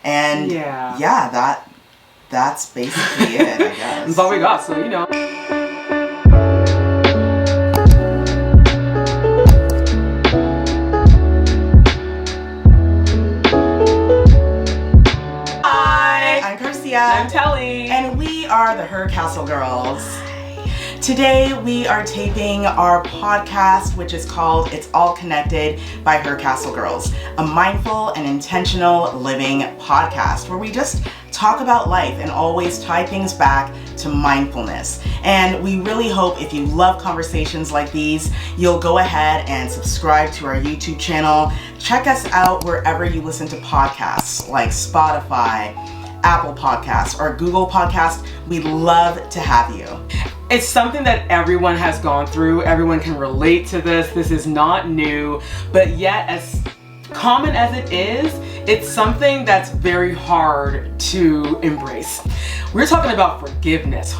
And yeah, that's basically it, I guess. That's all we got, so you know. Hi, I'm Garcia. I'm Telly. And we are the HerCastleGirls. Today we are taping our podcast, which is called It's All Connected by HerCastleGirls, a mindful and intentional living podcast where we just talk about life and always tie things back to mindfulness. And we really hope if you love conversations like these, you'll go ahead and subscribe to our YouTube channel. Check us out wherever you listen to podcasts like Spotify, Apple Podcasts, or Google Podcasts. We'd love to have you. It's something that everyone has gone through. Everyone can relate to this. This is not new, but yet as common as it is, it's something that's very hard to embrace. We're talking about forgiveness.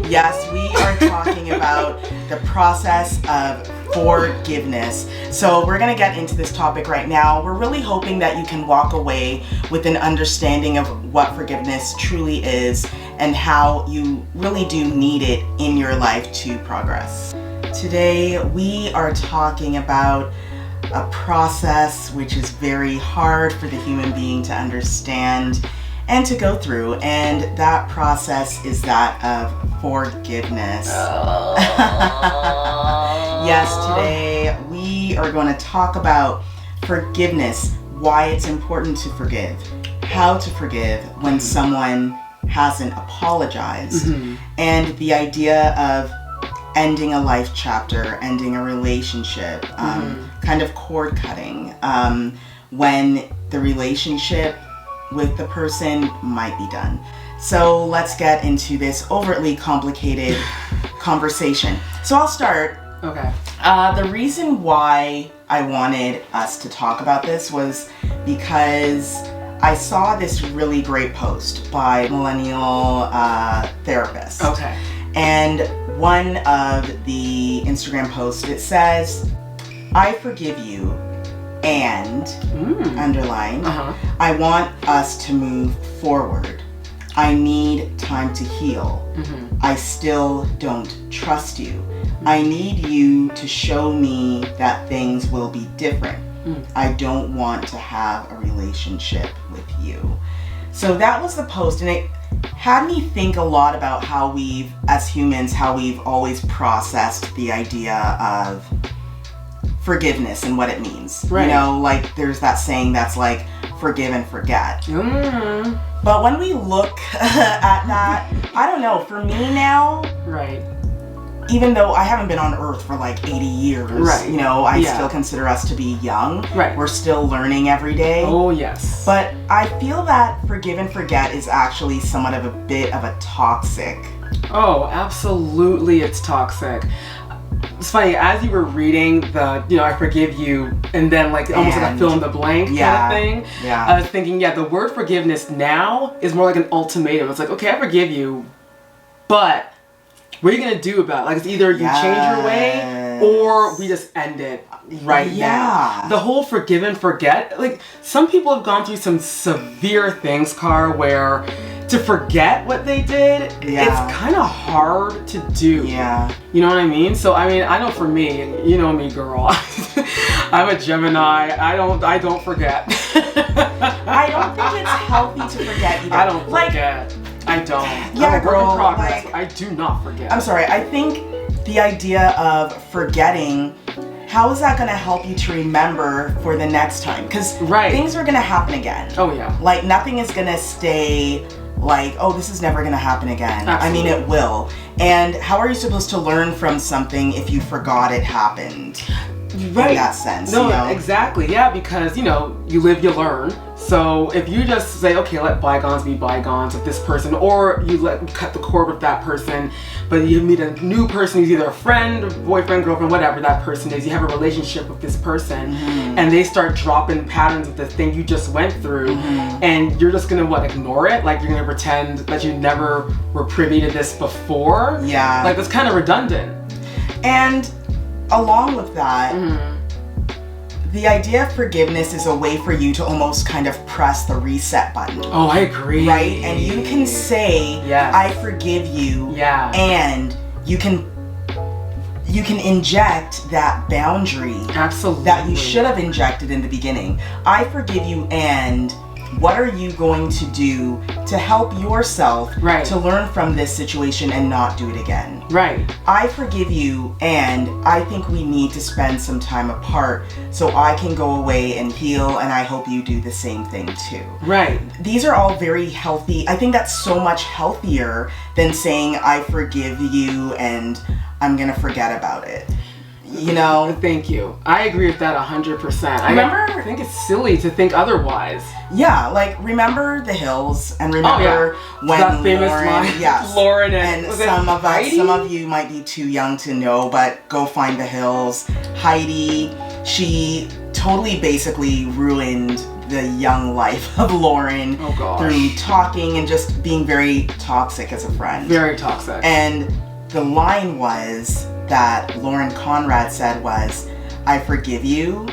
Yes, we are talking about the process of forgiveness. So we're going to get into this topic right now. We're really hoping that you can walk away with an understanding of what forgiveness truly is and how you really do need it in your life to progress. Today we are talking about a process which is very hard for the human being to understand and to go through, and that process is that of forgiveness. Yes, today we are going to talk about forgiveness, why it's important to forgive, how to forgive when someone hasn't apologized, and the idea of ending a life chapter, ending a relationship, kind of cord cutting, when the relationship with the person might be done. So let's get into this overtly complicated conversation. So I'll start. Okay. The reason why I wanted us to talk about this was because I saw this really great post by millennial therapist. Okay. And one of the Instagram posts, it says, "I forgive you and underline, I want us to move forward. I need time to heal. I still don't trust you. I need you to show me that things will be different. I don't want to have a relationship with you." So that was the post, and it had me think a lot about how we've, as humans, how we've always processed the idea of forgiveness and what it means. Right. You know, like there's that saying that's like, forgive and forget. But when we look at that, I don't know, for me now, Right. even though I haven't been on earth for like 80 years, Right. you know, I still consider us to be young. Right. We're still learning every day. Oh, yes. But I feel that forgive and forget is actually somewhat of a bit of a toxic. Oh, absolutely, it's toxic. It's funny, as you were reading the, I forgive you, and then like almost like a fill in the blank kind of thing, I was thinking, the word forgiveness now is more like an ultimatum. It's like, okay, I forgive you, but what are you going to do about it? Like, it's either you change your way or we just end it right now. The whole forgive and forget, like, some people have gone through some severe things, Car, where to forget what they did, it's kind of hard to do. You know what I mean? So, I mean, I know for me, you know me, girl, I'm a Gemini. I don't forget. I don't think it's healthy to forget either. I don't forget. I don't. Yeah, I'm a work in progress. like, But I do not forget. I'm sorry. I think the idea of forgetting, how is that going to help you to remember for the next time? Because things are going to happen again. Oh, yeah. Like, nothing is going to stay like, oh, this is never going to happen again. Absolutely. I mean, it will. And how are you supposed to learn from something if you forgot it happened? Right. In that sense. No, you know? exactly. Yeah, because, you live, you learn. So if you just say, okay, let bygones be bygones with this person, or you cut the cord with that person, but you meet a new person who's either a friend, boyfriend, girlfriend, whatever that person is, you have a relationship with this person, and they start dropping patterns of the thing you just went through, and you're just gonna, ignore it? Like, you're gonna pretend that you never were privy to this before? Yeah. Like, that's kind of redundant. And along with that, the idea of forgiveness is a way for you to almost kind of press the reset button. Oh, I agree. Right? And you can say, I forgive you. Yeah. And you can inject that boundary. Absolutely. That you should have injected in the beginning. I forgive you, and what are you going to do to help yourself to learn from this situation and not do it again? Right. I forgive you, and I think we need to spend some time apart so I can go away and heal, and I hope you do the same thing too. Right. These are all very healthy. I think that's so much healthier than saying I forgive you and I'm gonna forget about it. You know? Thank you. I agree with that 100%. I think it's silly to think otherwise. Yeah, like remember The Hills, and remember when that famous Lauren, line. Lauren and some of you might be too young to know, but go find The Hills. Heidi, she totally basically ruined the young life of Lauren through talking and just being very toxic as a friend. Very toxic. And the line was that Lauren Conrad said was, I forgive you,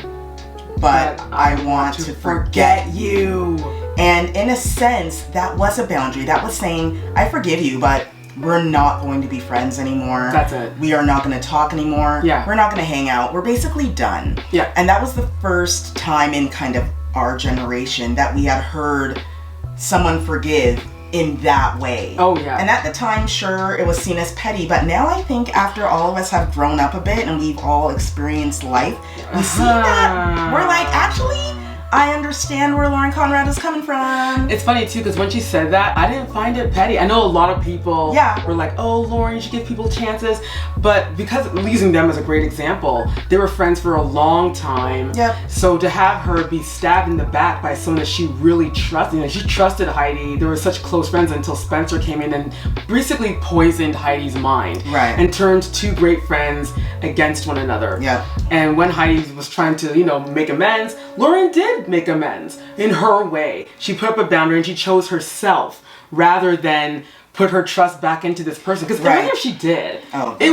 but I want to forget you. And in a sense, that was a boundary. That was saying, I forgive you, but we're not going to be friends anymore. That's it. We are not going to talk anymore. Yeah. We're not going to hang out. We're basically done. Yeah. And that was the first time in kind of our generation that we had heard someone forgive in that way. Oh yeah. And at the time, sure, it was seen as petty, but now I think after all of us have grown up a bit and we've all experienced life, we see that we're like, actually, I understand where Lauren Conrad is coming from. It's funny too, because when she said that, I didn't find it petty. I know a lot of people were like, oh, Lauren, you should give people chances. But because, using them as a great example, they were friends for a long time. Yep. So to have her be stabbed in the back by someone that she really trusted, you know, she trusted Heidi. They were such close friends until Spencer came in and basically poisoned Heidi's mind. Right. And turned two great friends against one another. Yeah. And when Heidi was trying to, you know, make amends, Lauren did make amends in her way. She put up a boundary and she chose herself rather than put her trust back into this person. Because even if she did, they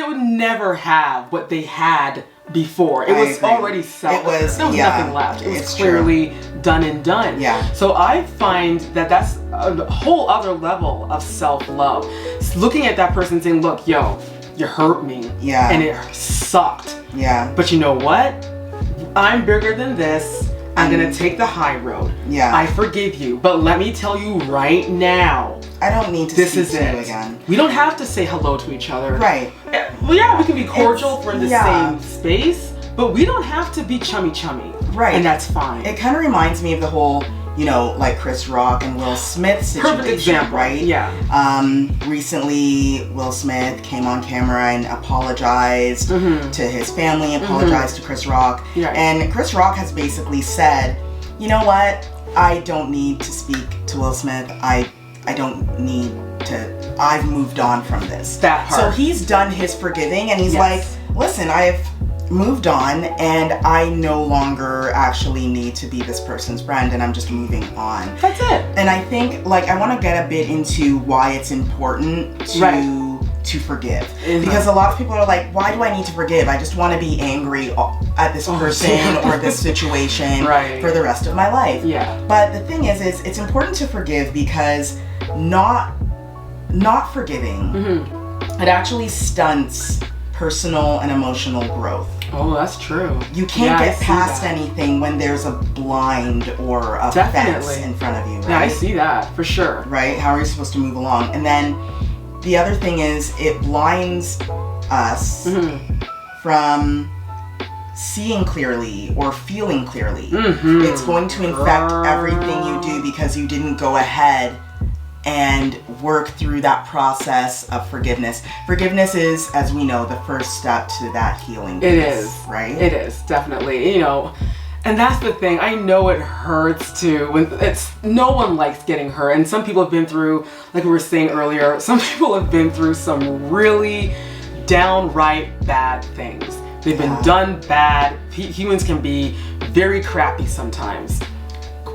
would never have what they had before. It was already self. There was nothing left. It was clearly done and done. Yeah. So I find that that's a whole other level of self-love. Looking at that person saying, look, yo, you hurt me. Yeah. And it sucked. Yeah. But you know what? I'm bigger than this. I'm gonna take the high road. Yeah. I forgive you. But let me tell you right now, I don't need to speak to you again. We don't have to say hello to each other. Right. Well, yeah, we can be cordial if we're in the same space, but we don't have to be chummy. Right. And that's fine. It kind of reminds me of the whole, you know, like Chris Rock and Will Smith situation. Perfect example, right? Yeah. Recently, Will Smith came on camera and apologized to his family, apologized to Chris Rock. Yeah. And Chris Rock has basically said, you know what? I don't need to speak to Will Smith. I don't need to, I've moved on from this. That part. So he's done his forgiving and he's like, listen, I've moved on and I no longer actually need to be this person's friend and I'm just moving on. That's it. And I think, like, I want to get a bit into why it's important to forgive. Because a lot of people are like, why do I need to forgive? I just want to be angry at this person or this situation for the rest of my life. Yeah. But the thing is it's important to forgive because not forgiving, it actually stunts personal and emotional growth. Oh, that's true. You can't get past anything when there's a blind or a fence in front of you, right? Yeah, I see that, for sure. Right? How are you supposed to move along? And then the other thing is it blinds us from seeing clearly or feeling clearly. It's going to infect everything you do because you didn't go ahead and work through that process of forgiveness. Forgiveness is, as we know, the first step to that healing process. It is. Right? It is, definitely. You know, and that's the thing. I know it hurts too. No one likes getting hurt. And some people have been through, like we were saying earlier, some people have been through some really downright bad things. They've been done bad. Humans can be very crappy sometimes.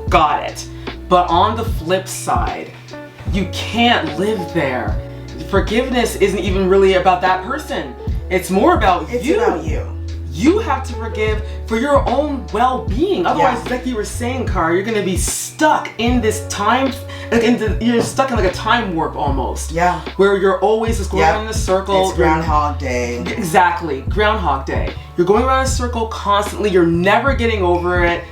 Got it. But on the flip side, you can't live there. Forgiveness isn't even really about that person. It's more about you. It's about you. you have to forgive for your own well-being. Otherwise, like you were saying, Car, you're going to be stuck in this time, you're stuck in like a time warp almost. Yeah. Where you're always just going around in a circle. It's Groundhog Day. Exactly. Groundhog Day. You're going around in a circle constantly. You're never getting over it.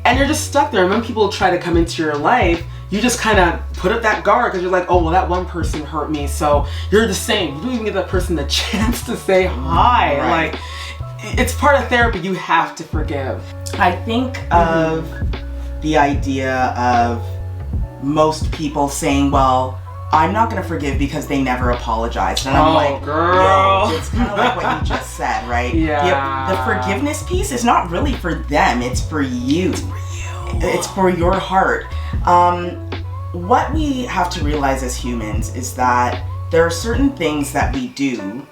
And you're just stuck there. And when people try to come into your life, you just kind of put up that guard because you're like, oh, well, that one person hurt me. So you're the same. You don't even give that person the chance to say hi. Right. Like, it's part of therapy. You have to forgive. I think of the idea of most people saying, well, I'm not going to forgive because they never apologized. And I'm like, girl. Yo, it's kind of like what you just said, right? Yeah. The forgiveness piece is not really for them. It's for you. It's for you. It's for your heart. What we have to realize as humans is that there are certain things that we do,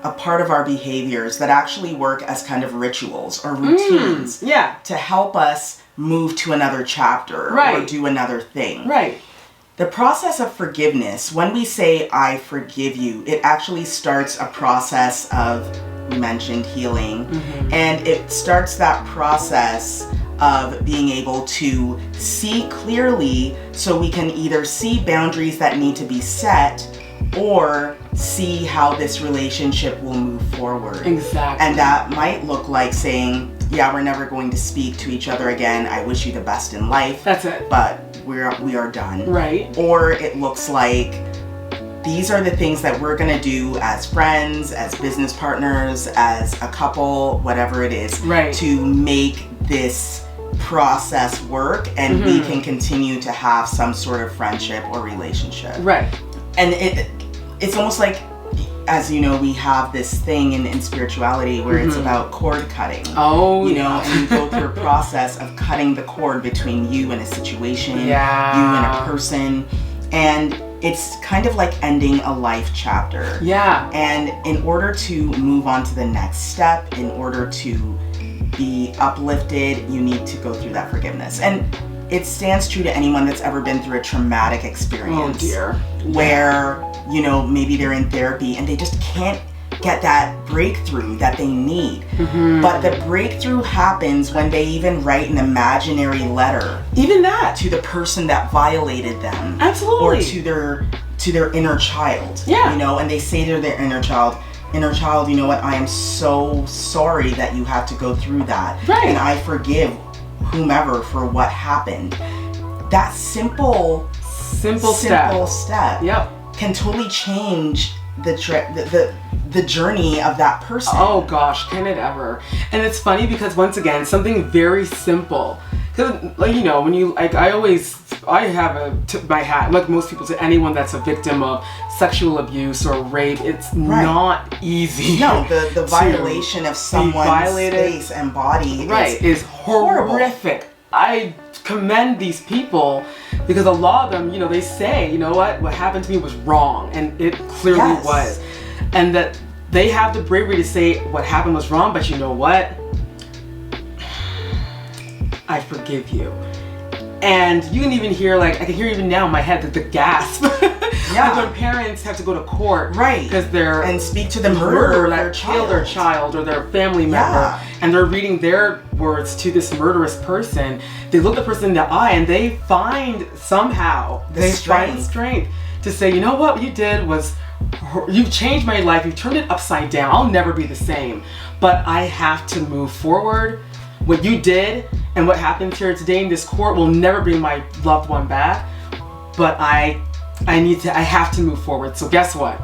a part of our behaviors, that actually work as kind of rituals or routines to help us move to another chapter or do another thing. Right. The process of forgiveness, when we say, I forgive you, it actually starts a process of, we mentioned healing, and it starts that process of being able to see clearly so we can either see boundaries that need to be set or see how this relationship will move forward. Exactly. And that might look like saying, yeah, we're never going to speak to each other again. I wish you the best in life. That's it. But we are done. Right. Or it looks like these are the things that we're going to do as friends, as business partners, as a couple, whatever it is, to make this process work and we can continue to have some sort of friendship or relationship. Right. And it's almost like, as you know, we have this thing in spirituality where it's about cord cutting. Oh, you know, and you go through a process of cutting the cord between you and a situation, you and a person, and it's kind of like ending a life chapter. Yeah. And in order to move on to the next step, in order to be uplifted, you need to go through that forgiveness. And it stands true to anyone that's ever been through a traumatic experience. Oh dear. Where, you know, maybe they're in therapy and they just can't get that breakthrough that they need. But the breakthrough happens when they even write an imaginary letter. Even that. To the person that violated them. Absolutely. Or to their inner child. Yeah. You know, and they say to their inner child, you know what, I am so sorry that you had to go through that. Right. And I forgive whomever for what happened. That simple step can totally change the journey of that person. Oh gosh, can it ever? And it's funny because once again, something very simple. Because, like, you know, when you, like, I have a tip my hat, like most people, to anyone that's a victim of sexual abuse or rape. It's not easy. No, the violation of someone's space and body is horrific. I commend these people because a lot of them, you know, they say, you know what happened to me was wrong, and it clearly was. And that they have the bravery to say what happened was wrong, but you know what? I forgive you. And you can even hear, like, I can hear even now in my head the gasp. Like when parents have to go to court. Because they're... And speak to the murderer that killed their child or their family member. And they're reading their words to this murderous person. They look the person in the eye and they find somehow, find strength to say, you know what you did was, you've changed my life. You've turned it upside down. I'll never be the same. But I have to move forward. What you did and what happens here today in this court will never bring my loved one back, but I have to move forward. So guess what?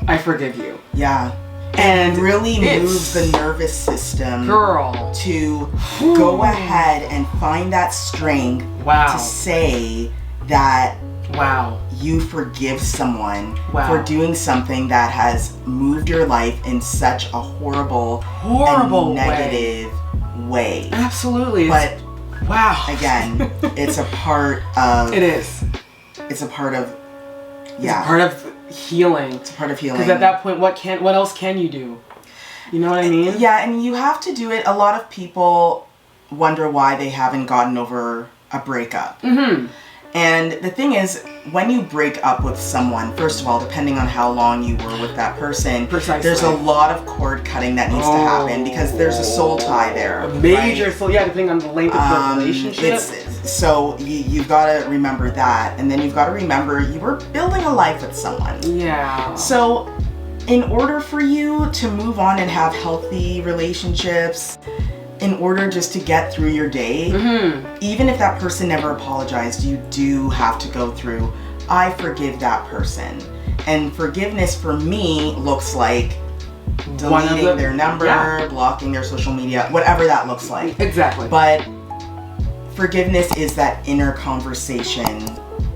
I forgive you. Yeah. And it really moves the nervous system, girl, to go ahead and find that strength to say that you forgive someone for doing something that has moved your life in such a horrible and negative way. Absolutely. But again, it's a part of it's a part of healing. It's a part of healing. Because at that point, what else can you do? You know what I mean? Yeah, and you have to do it. A lot of people wonder why they haven't gotten over a breakup. And the thing is, when you break up with someone, first of all, depending on how long you were with that person, there's a lot of cord cutting that needs to happen because there's a soul tie there. A major soul, depending on the length of the relationship. So you've got to remember that, and then you've got to remember you were building a life with someone. Yeah. So in order for you to move on and have healthy relationships, in order just to get through your day, even if that person never apologized, you do have to go through, I forgive that person. And forgiveness for me looks like deleting their number, blocking their social media, whatever that looks like. Exactly. But forgiveness is that inner conversation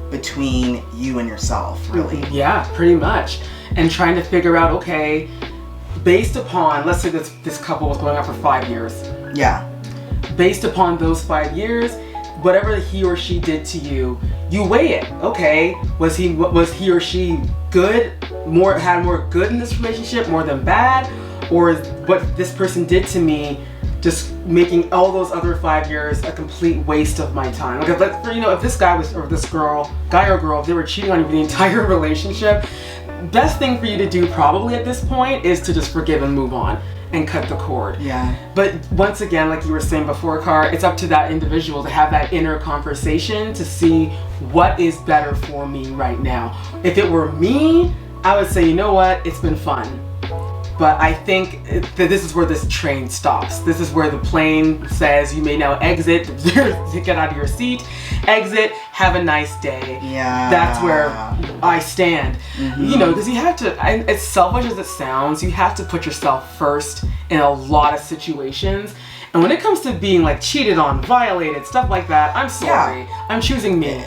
between you and yourself, really. Yeah, pretty much. And trying to figure out, okay, based upon, let's say this couple was going out for 5 years. Yeah. Based upon those 5 years, whatever he or she did to you, you weigh it. Okay, was he or she good? Had more good in this relationship, more than bad, or is what this person did to me just making all those other 5 years a complete waste of my time? Like, if this guy or this guy or girl, if they were cheating on you for the entire relationship, best thing for you to do probably at this point is to just forgive and move on and cut the cord. Yeah. But once again, like you were saying before, Car, it's up to that individual to have that inner conversation to see what is better for me right now. If it were me, I would say, you know what, it's been fun. But I think that this is where this train stops. This is where the plane says you may now exit, get out of your seat, exit, have a nice day. Yeah. That's where I stand. Because you have to, as selfish as it sounds, you have to put yourself first in a lot of situations. And when it comes to being like cheated on, violated, stuff like that, I'm sorry. I'm choosing me.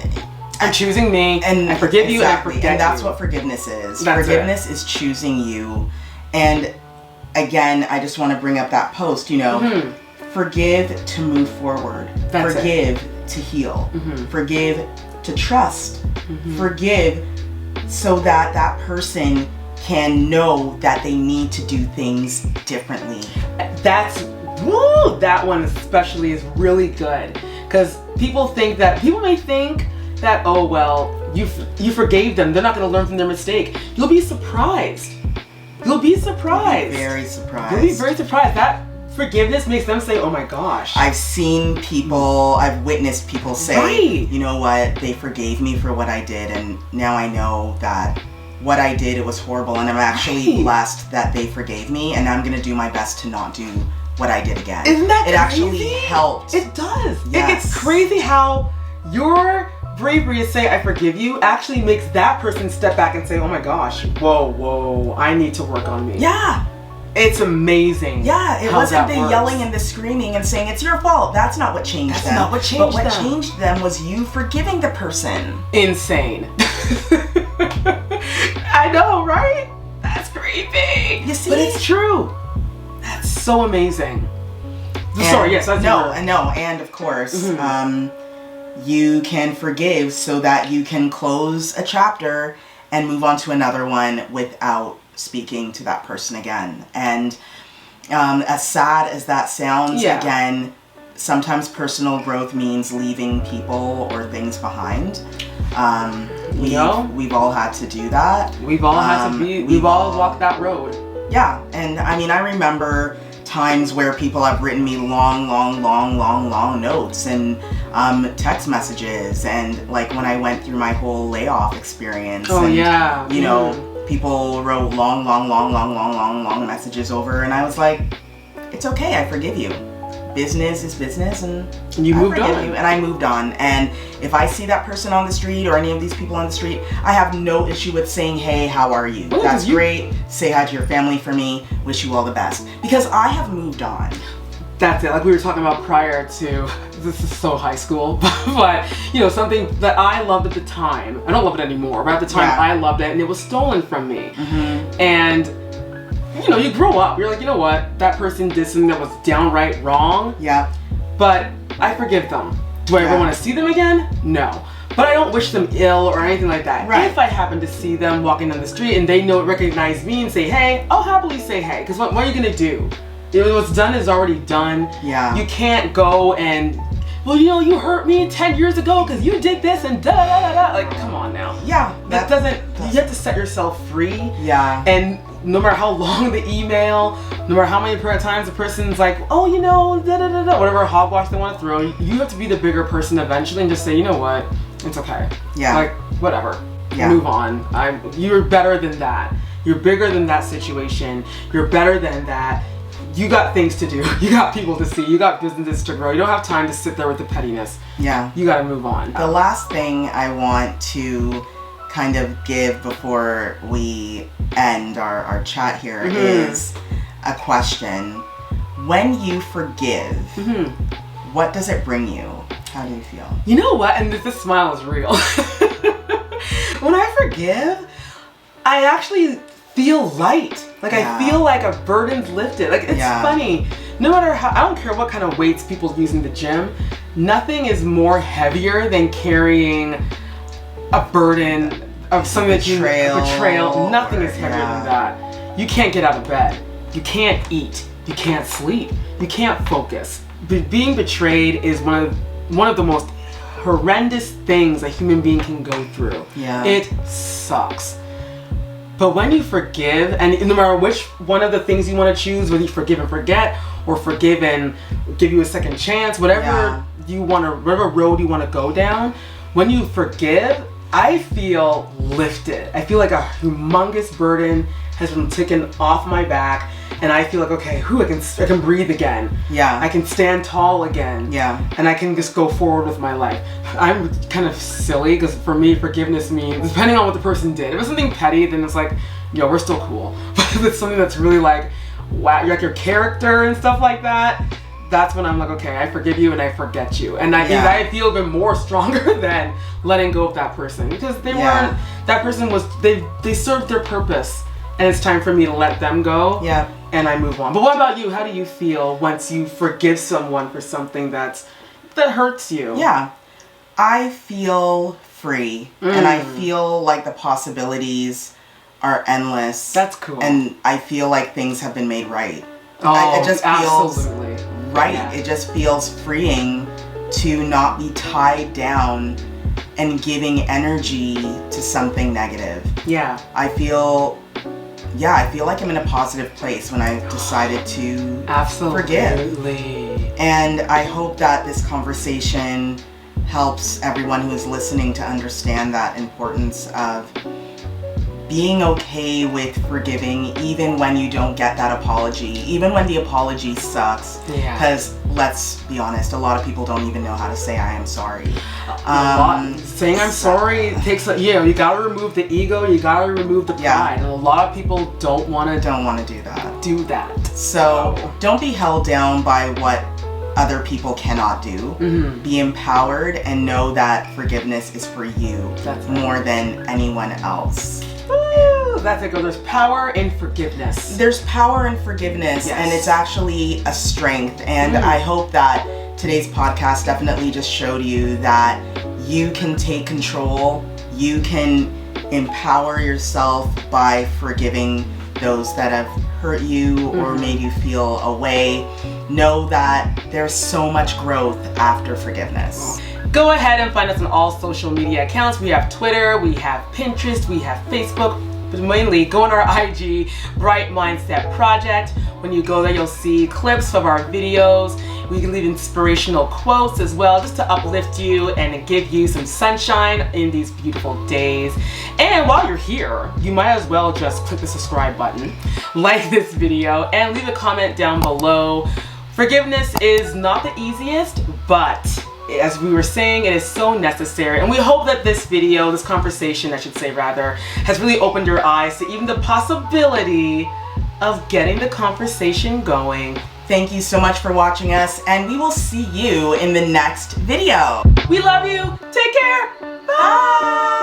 I'm choosing me, and I forgive you, and I forget you. And that's what forgiveness is. Forgiveness is choosing you. And again, I just want to bring up that post, forgive to move forward. Forgive to heal. Forgive to trust. Forgive so that that person can know that they need to do things differently. That one especially is really good. Because people may think that, oh, well, you forgave them. They're not going to learn from their mistake. You'll be surprised. You'll be surprised. You'll be very surprised. You'll be very surprised. That forgiveness makes them say, oh my gosh. I've witnessed people say, you know what, they forgave me for what I did, and now I know that what I did, it was horrible, and I'm actually blessed that they forgave me, and I'm going to do my best to not do what I did again. Isn't that crazy? It actually helped. It does. Yes. It gets crazy how your bravery to say I forgive you actually makes that person step back and say, oh my gosh, whoa, I need to work on me. Yeah. It's amazing. Yeah, it wasn't the yelling and the screaming and saying it's your fault. That's not what changed them. That's not what changed them. But what changed them was you forgiving the person. Insane. I know, right? That's creepy. You see? But it's true. That's so amazing. And sorry, yes. No, and of course, you can forgive so that you can close a chapter and move on to another one without speaking to that person again. And as sad as that sounds, again, sometimes personal growth means leaving people or things behind. We've all had to do that. We've all had to be. We've all walked that road. Yeah, and I mean, I remember times where people have written me long notes and text messages, and like when I went through my whole layoff experience. People wrote long messages over, and I was like, it's okay, I forgive you. Business is business, and you moved on. And I moved on. And if I see that person on the street or any of these people on the street, I have no issue with saying, hey, how are you? That's great. Say hi to your family for me. Wish you all the best. Because I have moved on. That's it. Like we were talking about prior to, this is so high school, but something that I loved at the time. I don't love it anymore, but at the time I loved it, and it was stolen from me. And you grow up, you're like, you know what, that person did something that was downright wrong. Yeah. But I forgive them. Do I ever want to see them again? No. But I don't wish them ill or anything like that. Right. If I happen to see them walking down the street and they recognize me and say, hey, I'll happily say hey. Because what are you going to do? What's done is already done. Yeah. You can't go and well, you know, you hurt me 10 years ago because you did this and da da da da. Like, come on now. Yeah. That doesn't, you have to set yourself free. Yeah. And no matter how long the email, no matter how many times the person's like, oh, you know, da da da da, whatever hogwash they want to throw, you have to be the bigger person eventually and just say, you know what, it's okay. Yeah. Like, whatever. Yeah. Move on. You're better than that. You're bigger than that situation. You're better than that. You got things to do. You got people to see. You got businesses to grow. You don't have time to sit there with the pettiness. Yeah. You got to move on. The last thing I want to kind of give before we end our chat here is a question. When you forgive, what does it bring you? How do you feel? You know what? And this smile is real. When I forgive, I actually feel light. Like I feel like a burden's lifted. Like it's funny. No matter how, I don't care what kind of weights people use in the gym, nothing is more heavier than carrying a burden of something that you betrayal. Nothing is heavier than that. You can't get out of bed. You can't eat. You can't sleep. You can't focus. Being betrayed is one of the most horrendous things a human being can go through. Yeah. It sucks. But when you forgive, and no matter which one of the things you want to choose, whether you forgive and forget, or forgive and give you a second chance, whatever you want to, whatever road you want to go down, when you forgive, I feel lifted. I feel like a humongous burden has been taken off my back, and I feel like, okay, I can breathe again. Yeah. I can stand tall again. Yeah. And I can just go forward with my life. I'm kind of silly because for me, forgiveness means, depending on what the person did. If it's something petty, then it's like, yo, we're still cool. But if it's something that's really like, wow, like your character and stuff like that, that's when I'm like, okay, I forgive you and I forget you. And I think I feel even more stronger than letting go of that person, because they weren't, that person was, they served their purpose, and it's time for me to let them go. Yeah. And I move on. But what about you? How do you feel once you forgive someone for something that hurts you? Yeah. I feel free, and I feel like the possibilities are endless. That's cool. And I feel like things have been made right. Oh, it just feels right. Yeah. It just feels freeing to not be tied down and giving energy to something negative. Yeah. I feel like I'm in a positive place when I decided to forgive. And I hope that this conversation helps everyone who is listening to understand that importance of being okay with forgiving, even when you don't get that apology, even when the apology sucks. Because let's be honest, a lot of people don't even know how to say I am sorry. Saying I'm sorry takes you gotta remove the ego, you gotta remove the pride, and a lot of people don't want to do that. So don't be held down by what other people cannot do. Be empowered and know that forgiveness is for you more than anyone else. Woo, that's it, girl. There's power in forgiveness. There's power in forgiveness, and it's actually a strength. And I hope that today's podcast definitely just showed you that you can take control. You can empower yourself by forgiving those that have hurt you or made you feel away. Know that there's so much growth after forgiveness. Go ahead and find us on all social media accounts. We have Twitter, we have Pinterest, we have Facebook, but mainly go on our IG, Bright Mindset Project. When you go there, you'll see clips of our videos. We can leave inspirational quotes as well, just to uplift you and give you some sunshine in these beautiful days. And while you're here, you might as well just click the subscribe button, like this video, and leave a comment down below. Forgiveness is not the easiest, but as we were saying, it is so necessary. And we hope that this video, this conversation, I should say rather, has really opened your eyes to even the possibility of getting the conversation going. Thank you so much for watching us, and we will see you in the next video. We love you. Take care. Bye.